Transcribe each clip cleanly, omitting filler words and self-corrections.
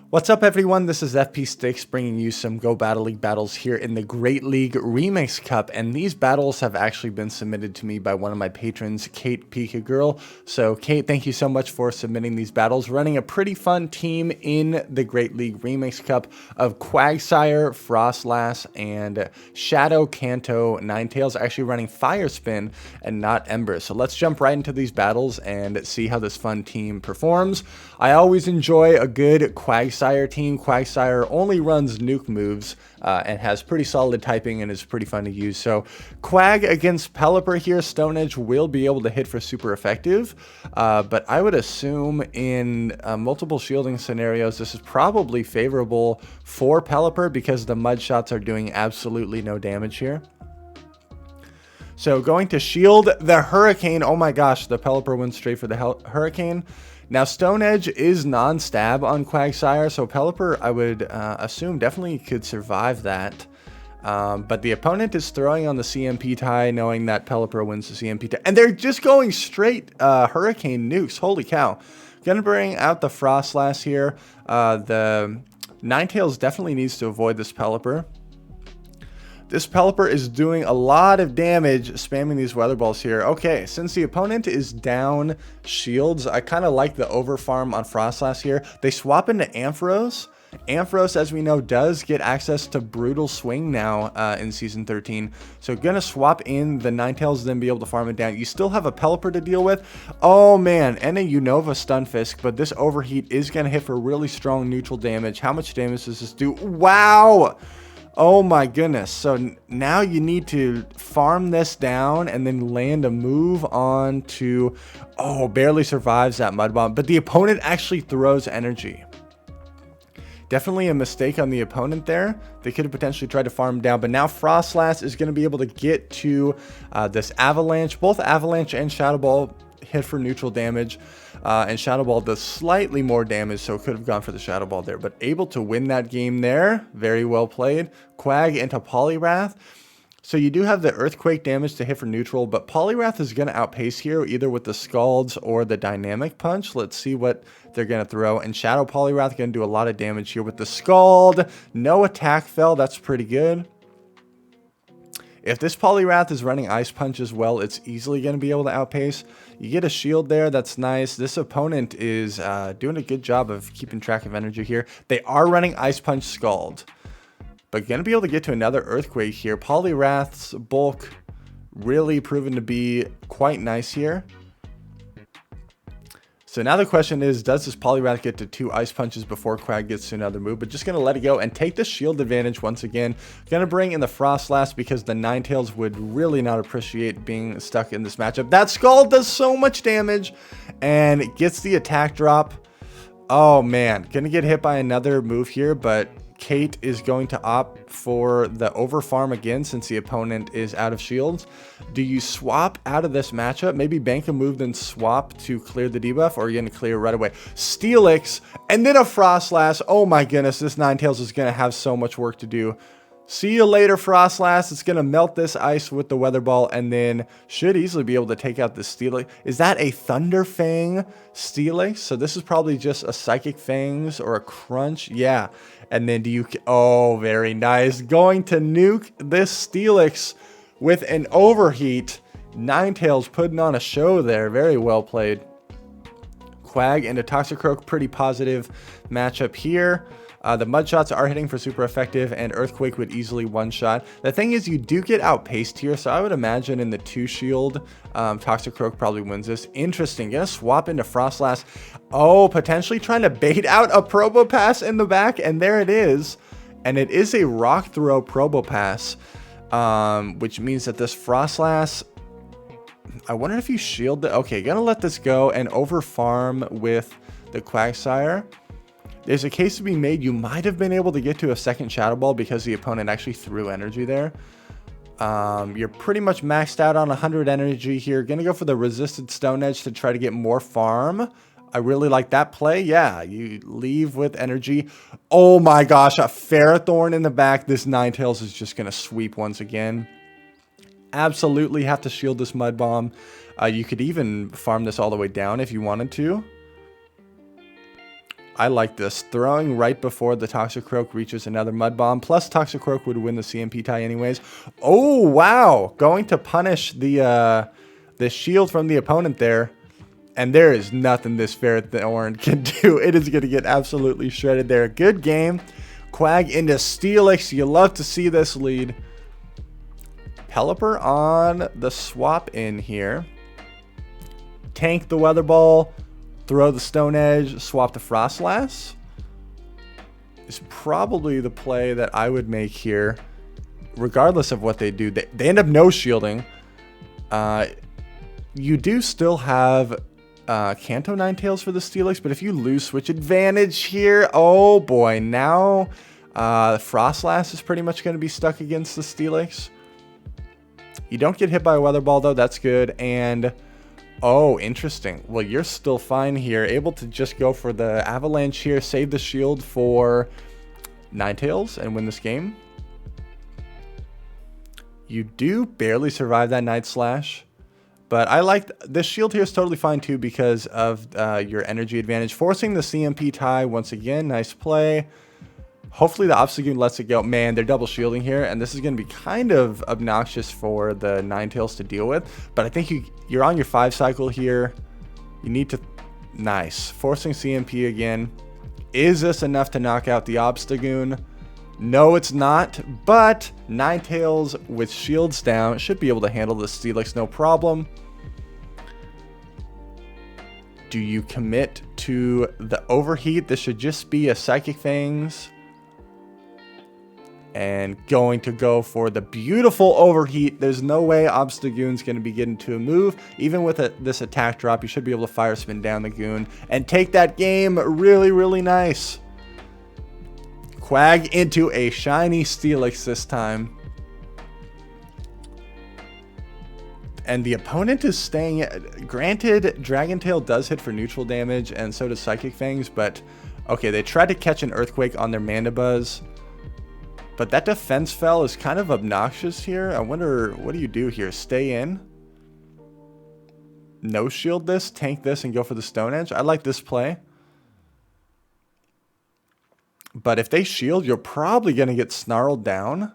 What's up, everyone? This is FP Sticks bringing you some Go Battle League battles here in the Great League Remix Cup, and these battles have actually been submitted to me by one of my patrons, Kate Pika Girl. So Kate, thank you so much for submitting these battles. Running a pretty fun team in the Great League Remix Cup of Quagsire, Frostlass, and Shadow Kanto Ninetales, actually running Fire Spin and not Ember. So let's jump right into these battles and see how this fun team performs. I always enjoy a good Quagsire team. Quagsire only runs nuke moves and has pretty solid typing and is pretty fun to use. So QUAG against Pelipper here. Stone Edge will be able to hit for super effective, but I would assume in multiple shielding scenarios this is probably favorable for Pelipper because the mud shots are doing absolutely no damage here. So going to shield the Hurricane. Oh my gosh, the Pelipper went straight for the Hurricane. Now, Stone Edge is non-stab on Quagsire, so Pelipper, I would assume, definitely could survive that. But the opponent is throwing on the CMP tie, knowing that Pelipper wins the CMP tie. And they're just going straight Hurricane nukes. Holy cow. Gonna bring out the Frostlass here. The Ninetales definitely needs to avoid this Pelipper. This Pelipper is doing a lot of damage spamming these weather balls here. Okay, since the opponent is down shields, I kind of like the over farm on Frostlass here. They swap into Ampharos. Ampharos, as we know, does get access to Brutal Swing now in Season 13. So gonna swap in the Ninetales, then be able to farm it down. You still have a Pelipper to deal with. Oh man, and a Unova Stunfisk, but this overheat is gonna hit for really strong neutral damage. How much damage does this do? Wow! Oh my goodness. So now you need to farm this down and then land a move on to... Oh, barely survives that mud bomb. But the opponent actually throws energy. Definitely a mistake on the opponent there. They could have potentially tried to farm down. But now Frostlass is going to be able to get to this Avalanche. Both Avalanche and Shadow Ball hit for neutral damage. And Shadow Ball does slightly more damage, so could have gone for the Shadow Ball there. But able to win that game there. Very well played. QUAG into Poliwrath. So you do have the Earthquake damage to hit for neutral, but Poliwrath is going to outpace here, either with the Scalds or the Dynamic Punch. Let's see what they're going to throw. And Shadow Poliwrath going to do a lot of damage here with the Scald. No attack fell. That's pretty good. If this Poliwrath is running Ice Punch as well, it's easily going to be able to outpace. You get a shield there. That's nice. This opponent is doing a good job of keeping track of energy here. They are running Ice Punch Scald, but going to be able to get to another Earthquake here. Poliwrath's bulk really proven to be quite nice here. So now the question is, does this Poliwrath get to 2 Ice Punches before QUAG gets to another move? But just going to let it go and take the shield advantage once again. Going to bring in the Frostlass because the Ninetales would really not appreciate being stuck in this matchup. That Scald does so much damage and it gets the attack drop. Oh man, going to get hit by another move here, but Kate is going to opt for the over farm again since the opponent is out of shields. Do you swap out of this matchup? Maybe bank a move, then swap to clear the debuff, or are you going to clear right away? Steelix, and then a Frostlass. Oh my goodness, this Ninetales is going to have so much work to do. See you later, Frostlass. It's going to melt this ice with the Weather Ball and then should easily be able to take out the Steelix. Is that a Thunder Fang Steelix? So this is probably just a Psychic Fangs or a Crunch. Yeah. And then do you... Oh, very nice. Going to nuke this Steelix with an Overheat. Ninetales putting on a show there. Very well played. QUAG into Toxicroak. Pretty positive matchup here. The mud shots are hitting for super effective, and Earthquake would easily one-shot. The thing is, you do get outpaced here, so I would imagine in the 2-shield, Toxicroak probably wins this. Interesting. Gonna swap into Frostlass. Oh, potentially trying to bait out a Probopass in the back, and there it is. And it is a Rock Throw Probopass, which means that this Frostlass... I wonder if you shield the... Okay, gonna let this go and over-farm with the Quagsire. There's a case to be made. You might have been able to get to a second Shadow Ball because the opponent actually threw energy there. You're pretty much maxed out on 100 energy here. Gonna go for the Resisted Stone Edge to try to get more farm. I really like that play. Yeah, you leave with energy. Oh my gosh, a Ferrothorn in the back. This Ninetales is just gonna sweep once again. Absolutely have to shield this Mud Bomb. You could even farm this all the way down if you wanted to. I like this. Throwing right before the Toxicroak reaches another Mud Bomb. Plus, Toxicroak would win the CMP tie anyways. Oh, wow. Going to punish the shield from the opponent there. And there is nothing this Ferrothorn can do. It is going to get absolutely shredded there. Good game. QUAG into Steelix. You love to see this lead. Pelipper on the swap in here. Tank the Weather Ball. Throw the Stone Edge, swap the Frostlass is probably the play that I would make here, regardless of what they do. They end up no shielding. You do still have Kanto Ninetales for the Steelix, but if you lose switch advantage here, oh boy, now Frostlass is pretty much going to be stuck against the Steelix. You don't get hit by a Weather Ball though, that's good, and oh, interesting. Well, you're still fine here. Able to just go for the Avalanche here. Save the shield for Ninetales and win this game. You do barely survive that Night Slash. But I like this shield here is totally fine too because of your energy advantage. Forcing the CMP tie once again. Nice play. Hopefully the Obstagoon lets it go. Man, they're double shielding here, and this is going to be kind of obnoxious for the Ninetales to deal with. But I think you're on your 5 cycle here. You need to... Nice. Forcing CMP again. Is this enough to knock out the Obstagoon? No, it's not. But Ninetales with shields down should be able to handle the Steelix no problem. Do you commit to the Overheat? This should just be a Psychic Fangs. And going to go for the beautiful Overheat. There's no way Obstagoon's going to be getting to a move. Even with this attack drop, you should be able to Fire Spin down the Goon and take that game. Really, really nice. QUAG into a shiny Steelix this time. And the opponent is staying... Granted, Dragon Tail does hit for neutral damage, and so does Psychic Fangs, but... Okay, they tried to catch an Earthquake on their Mandibuzz. But that defense fell is kind of obnoxious here. I wonder, what do you do here? Stay in? No shield this, tank this, and go for the Stone Edge? I like this play. But if they shield, you're probably going to get snarled down.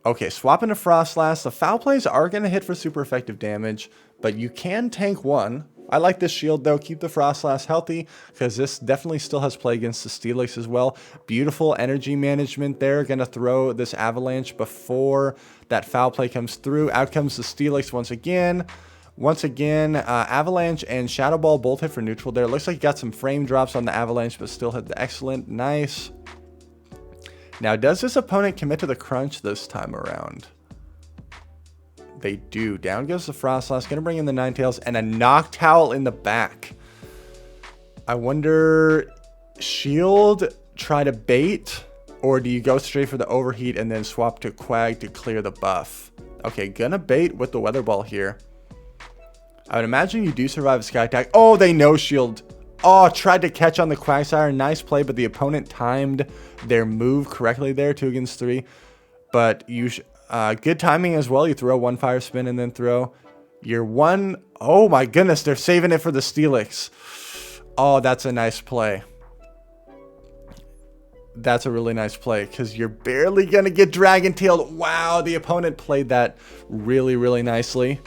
Okay, swapping to Frostlass. The foul plays are going to hit for super effective damage, but you can tank one. I like this shield though. Keep the Frostlass healthy because this definitely still has play against the Steelix as well. Beautiful energy management there. Going to throw this Avalanche before that foul play comes through. Out comes the Steelix once again. Avalanche and Shadow Ball both hit for neutral there. Looks like you got some frame drops on the Avalanche, but still hit the excellent. Nice. Now, does this opponent commit to the crunch this time around? They do. Down goes the Frostlass. Going to bring in the Ninetales and a Noctowl in the back. I wonder, shield, try to bait, or do you go straight for the Overheat and then swap to QUAG to clear the buff? Okay, gonna bait with the Weather Ball here. I would imagine you do survive a Sky Attack. Oh, they no shield. Oh, tried to catch on the Quagsire. Nice play, but the opponent timed their move correctly there, 2 against 3. But you good timing as well. You throw one Fire Spin and then throw your one. Oh my goodness, they're saving it for the Steelix. Oh, that's a nice play. That's a really nice play because you're barely going to get Dragon Tailed. Wow, the opponent played that really, really nicely.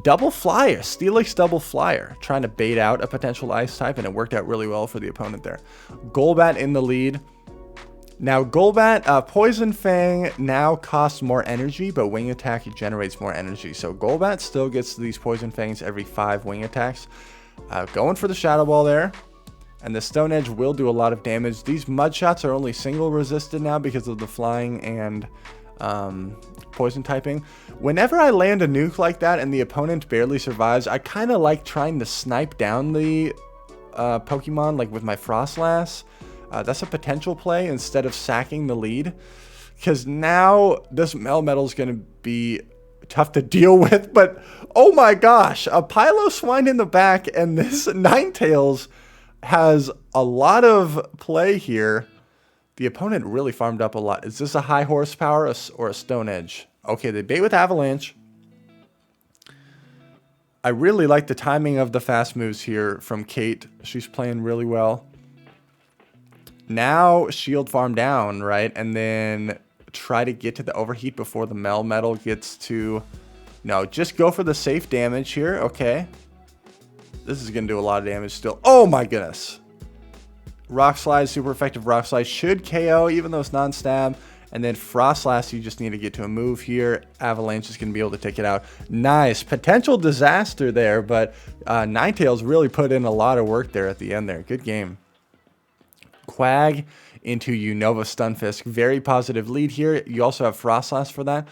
Double Flyer, Steelix double Flyer, trying to bait out a potential Ice type, and it worked out really well for the opponent there. Golbat in the lead. Now, Golbat, Poison Fang now costs more energy, but Wing Attack generates more energy. So Golbat still gets these Poison Fangs every 5 Wing Attacks. Going for the Shadow Ball there. And the Stone Edge will do a lot of damage. These Mud Shots are only single resisted now because of the Flying and Poison typing. Whenever I land a nuke like that and the opponent barely survives, I kind of like trying to snipe down the Pokemon, like with my Frostlass. That's a potential play instead of sacking the lead, because now this Melmetal is going to be tough to deal with. But oh my gosh, a Piloswine in the back, and this Ninetales has a lot of play here. The opponent really farmed up a lot. Is this a high horsepower or a Stone Edge? Okay, they bait with Avalanche. I really like the timing of the fast moves here from Kate. She's playing really well. Now shield farm down, right? And then try to get to the overheat before the Melmetal gets to... No, just go for the safe damage here. Okay. This is going to do a lot of damage still. Oh my goodness. Rock Slide, super effective Rock Slide. Should KO, even though it's non-stab. And then Frostlass, you just need to get to a move here. Avalanche is going to be able to take it out. Nice. Potential disaster there, but Ninetales really put in a lot of work there at the end there. Good game. QUAG into Unova Stunfisk. Very positive lead here. You also have Frostlass for that.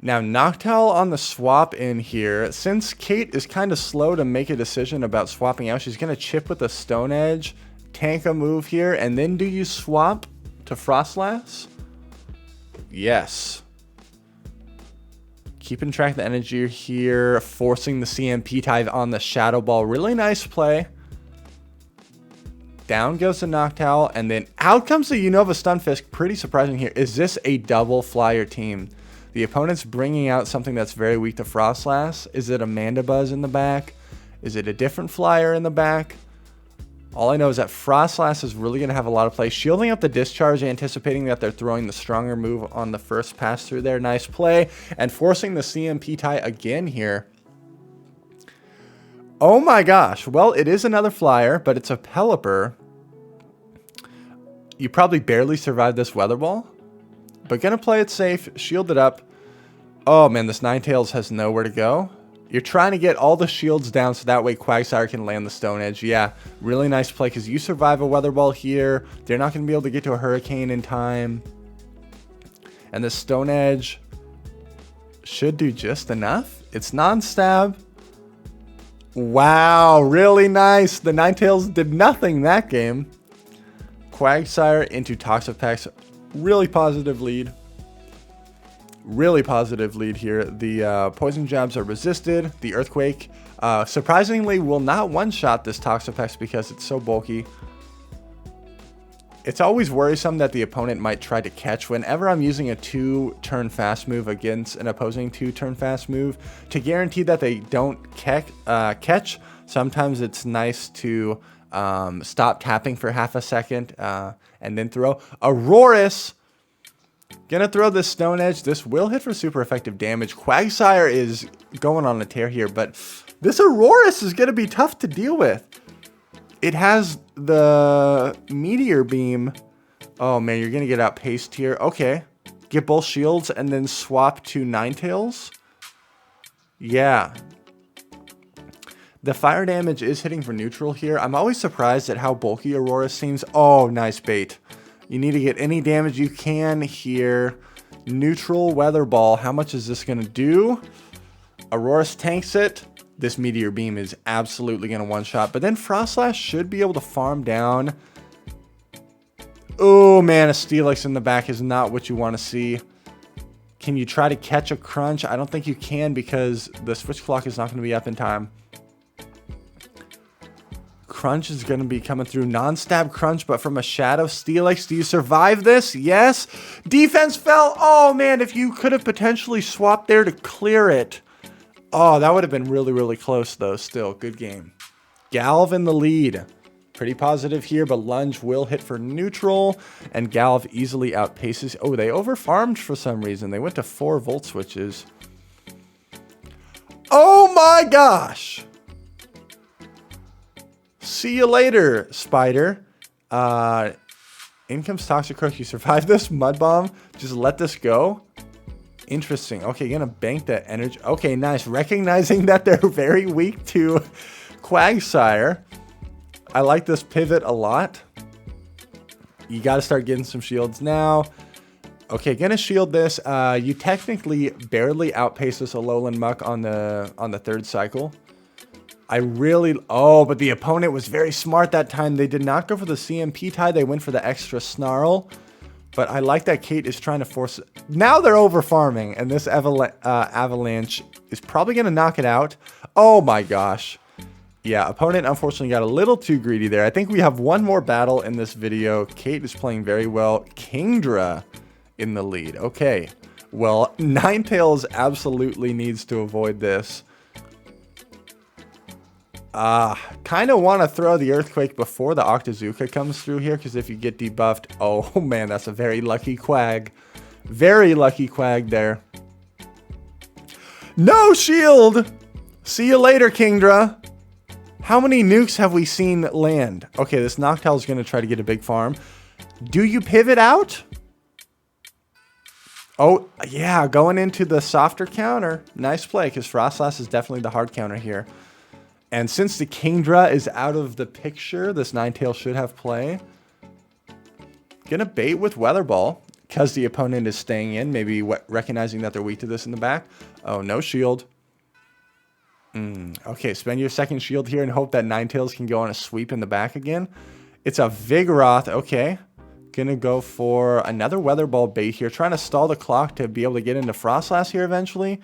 Now, Noctowl on the swap in here. Since Kate is kind of slow to make a decision about swapping out, she's going to chip with a Stone Edge, tank a move here, and then do you swap to Frostlass? Yes. Keeping track of the energy here, forcing the CMP type on the Shadow Ball. Really nice play. Down goes the Noctowl, and then out comes the Unova Stunfisk. Pretty surprising here. Is this a double flyer team? The opponent's bringing out something that's very weak to Frostlass. Is it a Mandibuzz in the back? Is it a different flyer in the back? All I know is that Frostlass is really going to have a lot of play. Shielding up the Discharge, anticipating that they're throwing the stronger move on the first pass through there. Nice play. And forcing the CMP tie again here. Oh my gosh. Well, it is another flyer, but it's a Pelipper. You probably barely survived this Weather Ball. But going to play it safe. Shield it up. Oh man, this Ninetales has nowhere to go. You're trying to get all the shields down so that way Quagsire can land the Stone Edge. Yeah, really nice play because you survive a Weather Ball here. They're not going to be able to get to a Hurricane in time. And the Stone Edge should do just enough. It's non-stab. Wow, really nice. The Ninetales did nothing that game. Quagsire into Toxapex. Really positive lead. Really positive lead here. The poison jabs are resisted. The Earthquake surprisingly will not one-shot this Toxapex because it's so bulky. It's always worrisome that the opponent might try to catch. Whenever I'm using a 2-turn fast move against an opposing 2-turn fast move, to guarantee that they don't catch, sometimes it's nice to stop tapping for half a second and then throw. Aurorus! Gonna throw this Stone Edge. This will hit for super effective damage. Quagsire is going on a tear here, but this Aurorus is gonna be tough to deal with. It has the Meteor Beam. Oh man, you're gonna get outpaced here. Okay. Get both shields and then swap to Ninetales. Yeah. The fire damage is hitting for neutral here. I'm always surprised at how bulky Aurorus seems. Oh, nice bait. You need to get any damage you can here. Neutral Weather Ball. How much is this going to do? Aurorus tanks it. This Meteor Beam is absolutely going to one-shot. But then Frostlass should be able to farm down. Oh, man. A Steelix in the back is not what you want to see. Can you try to catch a Crunch? I don't think you can because the switch clock is not going to be up in time. Crunch is going to be coming through. Non-stab Crunch, but from a Shadow Steelix. Do you survive this? Yes. Defense fell. Oh, man, if you could have potentially swapped there to clear it. Oh, that would have been really, really close, though. Still, good game. Galv in the lead. Pretty positive here, but Lunge will hit for neutral, and Galv easily outpaces. Oh, they overfarmed for some reason. They went to 4 Volt Switches. Oh, my gosh. See you later, Spider. In comes Toxicroak. You survived this Mud Bomb. Just let this go. Interesting. Okay, gonna bank that energy. Okay, nice. Recognizing that they're very weak to Quagsire. I like this pivot a lot. You got to start getting some shields now. Okay, gonna shield this. You technically barely outpace this Alolan Muck on the third cycle. Oh, but the opponent was very smart that time. They did not go for the CMP tie. They went for the extra Snarl. But I like that Kate is trying to force... Now they're over farming, and this Avalanche is probably going to knock it out. Oh my gosh. Yeah, opponent unfortunately got a little too greedy there. I think we have one more battle in this video. Kate is playing very well. Kingdra in the lead. Okay. Well, Ninetales absolutely needs to avoid this. Kind of want to throw the Earthquake before the Octazooka comes through here, because if you get debuffed, oh man, that's a very lucky Quag. Very lucky Quag there. No shield! See you later, Kingdra. How many nukes have we seen land? Okay, this Noctowl is going to try to get a big farm. Do you pivot out? Oh, yeah, going into the softer counter. Nice play, because Frostlass is definitely the hard counter here. And since the Kingdra is out of the picture, this Ninetales should have play. Gonna bait with Weather Ball, because the opponent is staying in, maybe recognizing that they're weak to this in the back. Oh, no shield. Okay, spend your second shield here and hope that Ninetales can go on a sweep in the back again. It's a Vigoroth, okay. Gonna go for another Weather Ball bait here, trying to stall the clock to be able to get into Frostlass here eventually.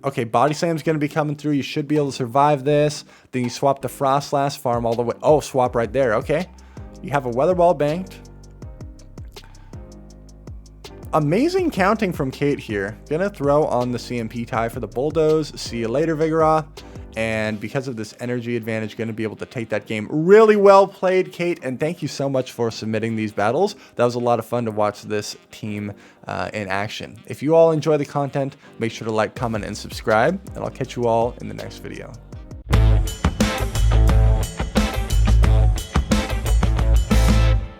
Okay, Body Slam's gonna be coming through. You should be able to survive this. Then you swap the Frostlass, farm all the way. Oh, swap right there, okay. You have a Weather Ball banked. Amazing counting from Kate here. Gonna throw on the CMP tie for the Bulldoze. See you later, Vigoroth. And because of this energy advantage, going to be able to take that game. Really well played, Kate. And thank you so much for submitting these battles. That was a lot of fun to watch this team in action. If you all enjoy the content, make sure to like, comment, and subscribe. And I'll catch you all in the next video.